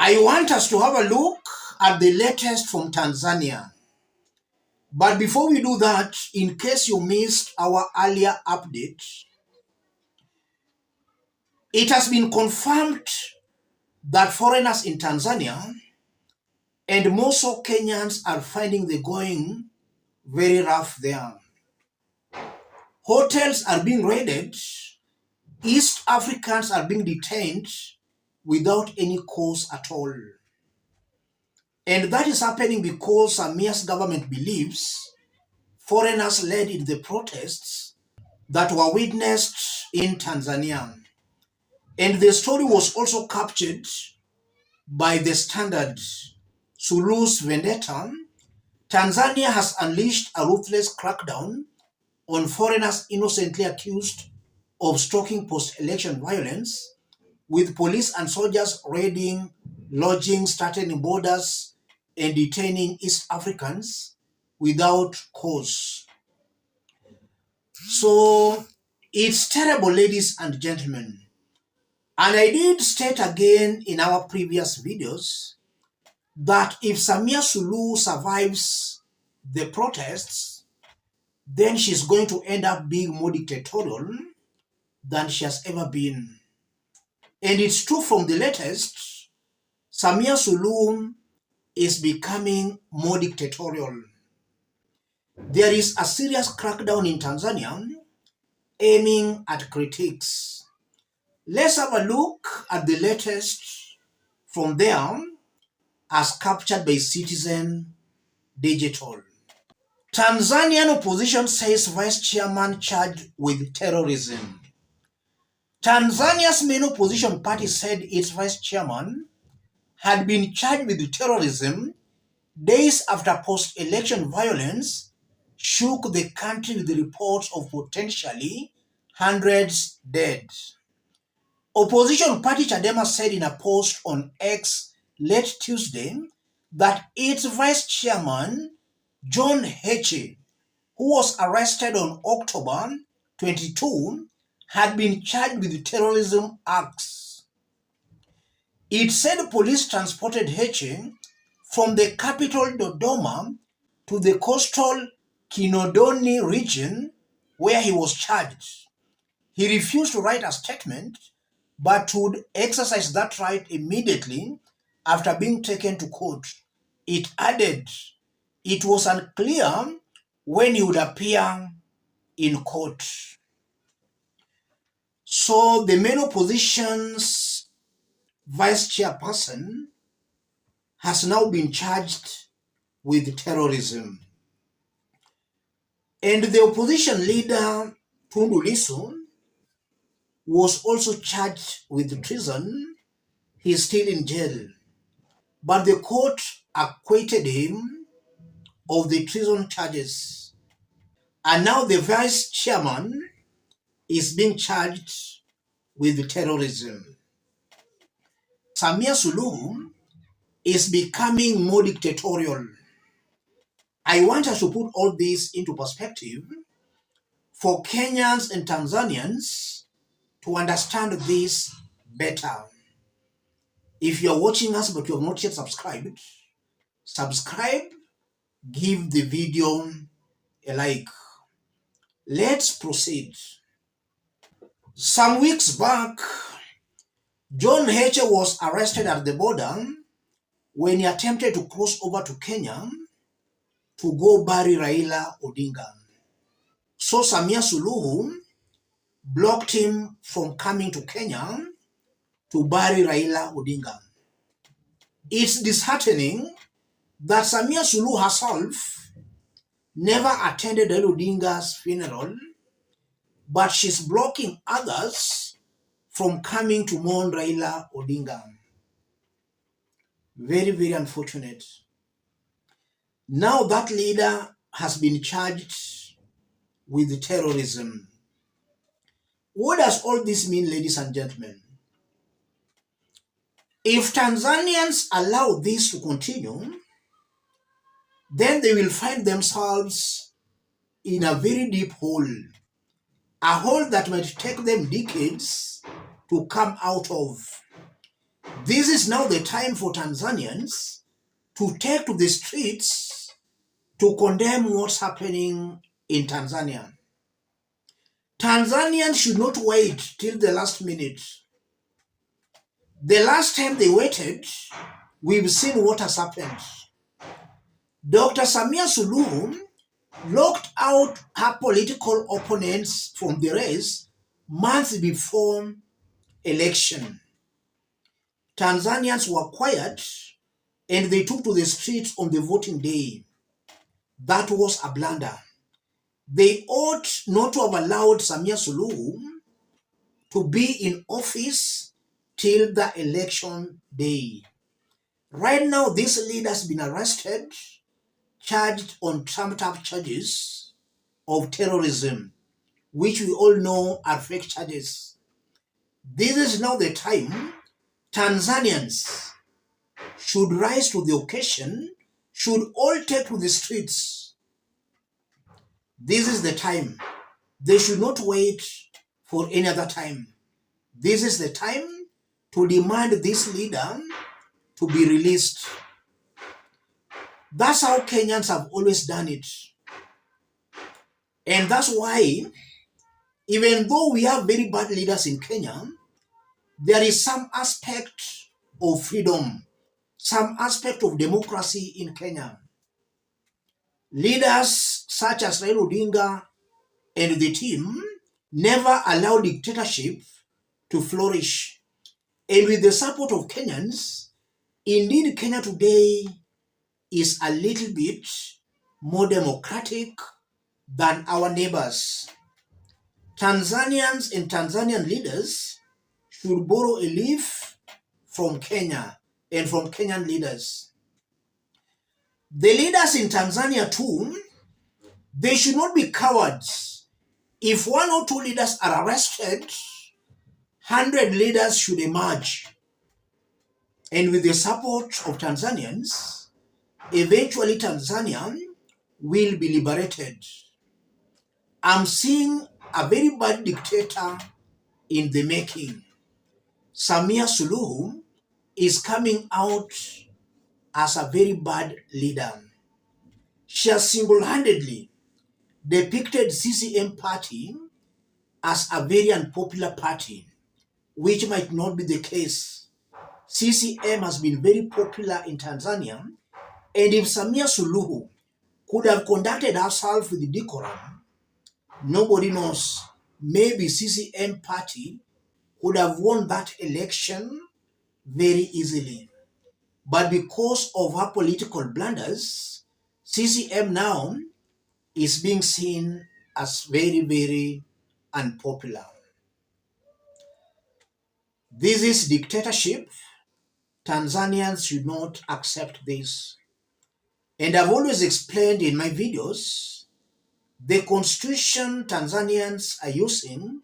I want us to have a look at the latest from Tanzania. But before we do that, in case you missed our earlier update, it has been confirmed that foreigners in Tanzania and more so Kenyans are finding the going very rough there. Hotels are being raided, East Africans are being detained without any cause at all. And that is happening because Samia's government believes foreigners led in the protests that were witnessed in Tanzania. And the story was also captured by the Standard. Sulu's vendetta, Tanzania has unleashed a ruthless crackdown on foreigners innocently accused of stoking post-election violence, with police and soldiers raiding lodgings, threatening borders, and detaining East Africans without cause. So it's terrible, ladies and gentlemen. And I did state again in our previous videos that if Samia Suluhu survives the protests, then she's going to end up being more dictatorial than she has ever been. And it's true from the latest, Samia Suluhu is becoming more dictatorial. There is a serious crackdown in Tanzania aiming at critics. Let's have a look at the latest from there as captured by Citizen Digital. Tanzanian opposition says vice chairman charged with terrorism. Tanzania's main opposition party said its vice chairman had been charged with terrorism days after post-election violence shook the country with reports of potentially hundreds dead. Opposition party Chadema said in a post on X late Tuesday that its vice chairman, John Heche, who was arrested on October 22, had been charged with terrorism acts. It said police transported Heche from the capital Dodoma to the coastal Kinondoni region where he was charged. He refused to write a statement but would exercise that right immediately after being taken to court. It added it was unclear when he would appear in court. So the main opposition's vice chairperson has now been charged with terrorism. And the opposition leader, Tundu Lissu, was also charged with treason. He is still in jail. But the court acquitted him of the treason charges. And now the vice chairman is being charged with terrorism. Samia Suluhu is becoming more dictatorial. I want us to put all this into perspective for Kenyans and Tanzanians to understand this better. If you are watching us but you have not yet subscribed, subscribe, give the video a like. Let's proceed. Some weeks back, John Heche was arrested at the border when he attempted to cross over to Kenya to go bury Raila Odinga. So Samia Suluhu blocked him from coming to Kenya to bury Raila Odinga. It's disheartening that Samia Suluhu herself never attended Raila Odinga's funeral, but she's blocking others from coming to mourn Raila Odinga. Very, very unfortunate. Now that leader has been charged with terrorism. What does all this mean, ladies and gentlemen? If Tanzanians allow this to continue, then they will find themselves in a very deep hole. A hole that might take them decades to come out of. This is now the time for Tanzanians to take to the streets to condemn what's happening in Tanzania. Tanzanians should not wait till the last minute. The last time they waited, we've seen what has happened. Dr. Samia Suluhu locked out her political opponents from the race months before election. Tanzanians were quiet and they took to the streets on the voting day. That was a blunder. They ought not to have allowed Samia Suluhu to be in office till the election day. Right now, this leader has been arrested, charged on trumped-up charges of terrorism, which we all know are fake charges. This is now the time Tanzanians should rise to the occasion, should all take to the streets. This is the time. They should not wait for any other time. This is the time to demand this leader to be released. That's how Kenyans have always done it. And that's why, even though we have very bad leaders in Kenya, there is some aspect of freedom, some aspect of democracy in Kenya. Leaders such as Raila Odinga and the team never allow dictatorship to flourish. And with the support of Kenyans, indeed Kenya today is a little bit more democratic than our neighbors. Tanzanians and Tanzanian leaders should borrow a leaf from Kenya and from Kenyan leaders. The leaders in Tanzania too, they should not be cowards. If 1 or 2 leaders are arrested, 100 leaders should emerge. And with the support of Tanzanians, eventually Tanzania will be liberated. I'm seeing a very bad dictator in the making. Samia Suluhu is coming out as a very bad leader. She has single-handedly depicted CCM party as a very unpopular party, which might not be the case. CCM has been very popular in Tanzania, and if Samia Suluhu could have conducted herself with decorum, nobody knows. Maybe CCM party could have won that election very easily. But because of her political blunders, CCM now is being seen as very, very unpopular. This is dictatorship. Tanzanians should not accept this. And I've always explained in my videos, the constitution Tanzanians are using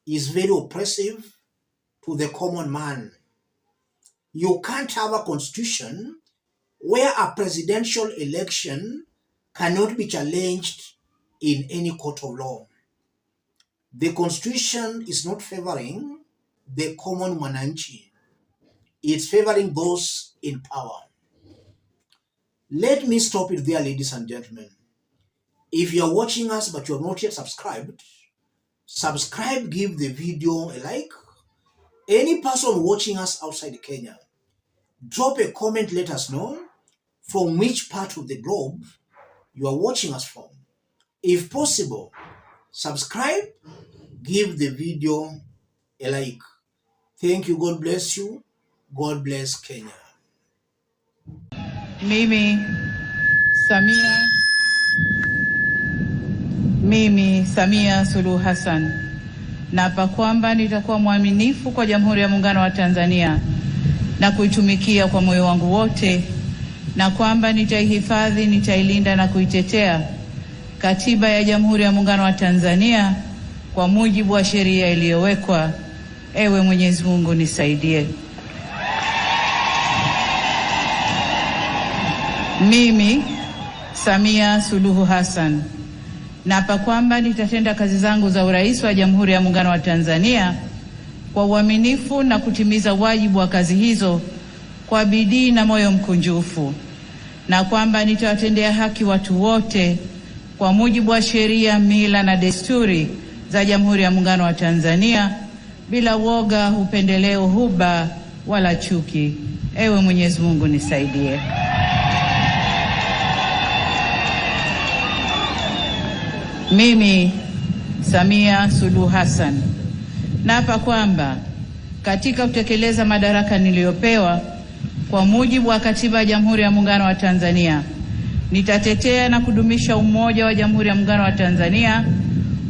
is very oppressive to the common man. You can't have a constitution where a presidential election cannot be challenged in any court of law. The constitution is not favoring the common mwananchi. It's favoring those in power. Let me stop it there, ladies and gentlemen. If you are watching us but you are not yet subscribed, subscribe, give the video a like. Any person watching us outside Kenya, drop a comment, let us know from which part of the globe you are watching us from. If possible, subscribe, give the video a like. Thank you. God bless you. God bless Kenya. Mimi Samia Suluhu Hassan naapa kwamba nitakuwa mwaminifu kwa Jamhuri ya Muungano wa Tanzania na kuitumikia kwa moyo wangu wote, na kwamba nitaihifadhi, nitailinda na kuitetea Katiba ya Jamhuri ya Muungano wa Tanzania kwa mujibu wa sheria iliyowekwa. Ewe Mwenyezi Mungu nisaidie. Mimi Samia Suluhu Hassan naapa kwamba nitatenda kazi zangu za urais wa Jamhuri ya Muungano wa Tanzania kwa uaminifu na kutimiza wajibu wa kazi hizo kwa bidii na moyo mkunjufu, na kwamba nitawatendea haki watu wote kwa mujibu wa sheria, mila na desturi za Jamhuri ya Muungano wa Tanzania bila woga, upendeleo, huba wala chuki. Ewe Mwenyezi Mungu nisaidie. Mimi Samia Suluhu Hassan naapa kwamba katika kutekeleza madaraka niliyopewa kwa mujibu wa Katiba ya Jamhuri ya Muungano wa Tanzania, nitatetea na kudumisha umoja wa Jamhuri ya Muungano wa Tanzania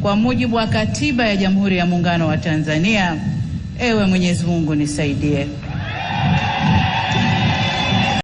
kwa mujibu wa Katiba ya Jamhuri ya Muungano wa Tanzania. Ewe Mwenyezi Mungu nisaidie.